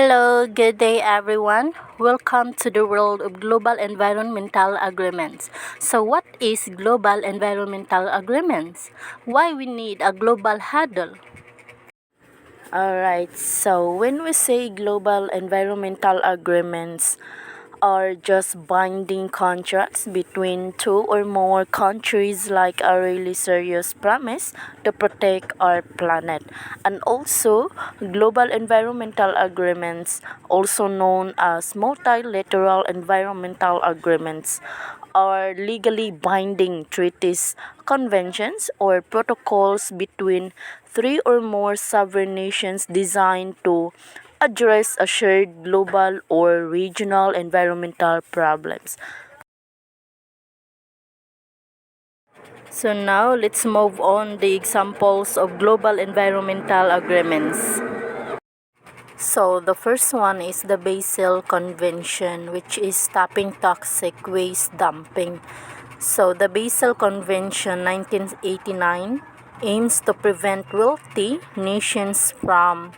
Hello, good day everyone. Welcome to the world of global environmental agreements. So what is global environmental agreements? Why we need a global huddle? Alright, so when we say global environmental agreements are just binding contracts between two or more countries, like a really serious promise to protect our planet. And also, global environmental agreements, also known as multilateral environmental agreements, are legally binding treaties, conventions, or protocols between three or more sovereign nations designed to address a shared global or regional environmental problems. So now let's move on the examples of global environmental agreements. So the first one is the Basel Convention, which is stopping toxic waste dumping. So the Basel Convention 1989 aims to prevent wealthy nations from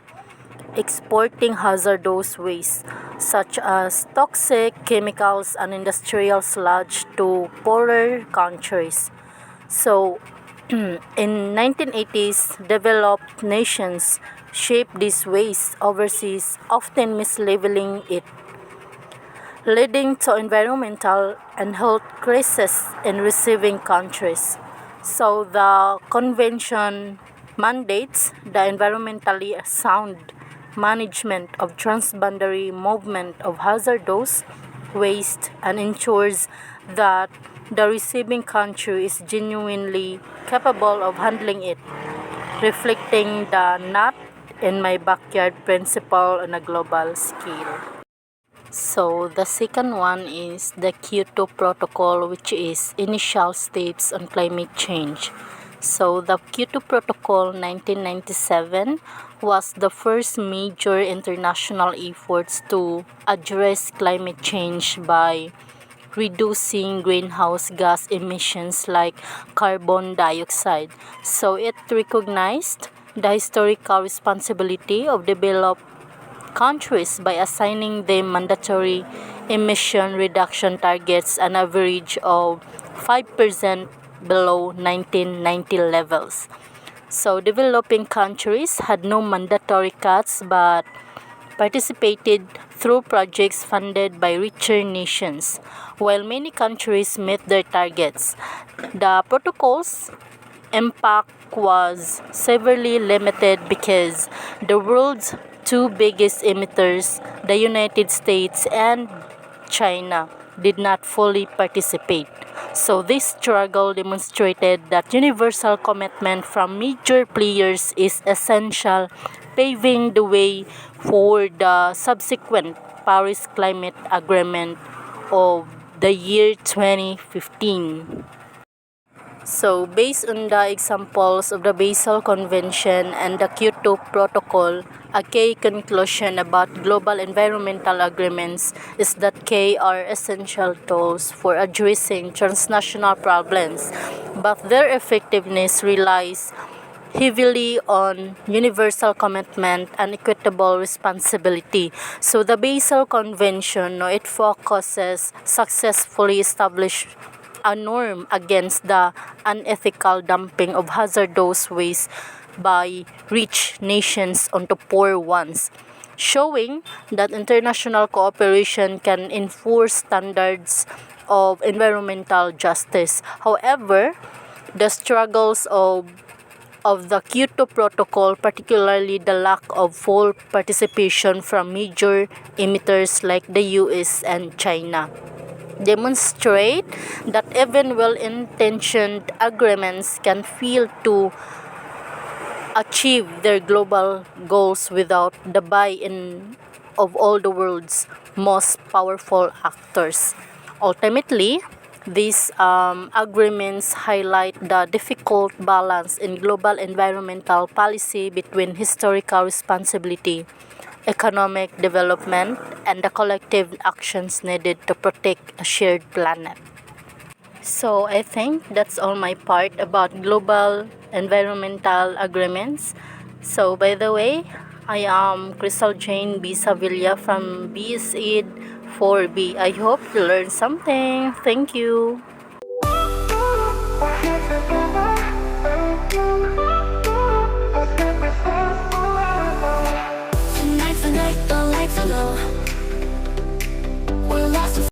exporting hazardous waste such as toxic chemicals and industrial sludge to poorer countries. So in 1980s, developed nations shaped this waste overseas, often mislabeling it, leading to environmental and health crises in receiving countries. So the convention mandates the environmentally sound management of transboundary movement of hazardous waste and ensures that the receiving country is genuinely capable of handling it, reflecting the not in my backyard principle on a global scale. So the second one is the Kyoto Protocol, which is initial steps on climate change. So the Kyoto Protocol 1997 was the first major international efforts to address climate change by reducing greenhouse gas emissions like carbon dioxide. So it recognized the historical responsibility of developed countries by assigning them mandatory emission reduction targets, an average of 5% below 1990 levels. So developing countries had no mandatory cuts but participated through projects funded by richer nations. While many countries met their targets, the protocol's impact was severely limited because the world's two biggest emitters, the United States and China, did not fully participate. So this struggle demonstrated that universal commitment from major players is essential, paving the way for the subsequent Paris Climate Agreement of the year 2015. So, based on the examples of the Basel Convention and the Kyoto Protocol, a key conclusion about global environmental agreements is that they are essential tools for addressing transnational problems, but their effectiveness relies heavily on universal commitment and equitable responsibility. So the Basel Convention, it focuses successfully established a norm against the unethical dumping of hazardous waste by rich nations onto poor ones, showing that international cooperation can enforce standards of environmental justice. However, the struggles of the Kyoto Protocol, particularly the lack of full participation from major emitters like the US and China, demonstrate that even well-intentioned agreements can fail to achieve their global goals without the buy-in of all the world's most powerful actors. Ultimately, these agreements highlight the difficult balance in global environmental policy between historical responsibility, economic development, and the collective actions needed to protect a shared planet. So I think that's all my part about global environmental agreements. So by the way, I am Crystal Jane B. Sevilla from BSED 4B. I hope you learned something. Thank you.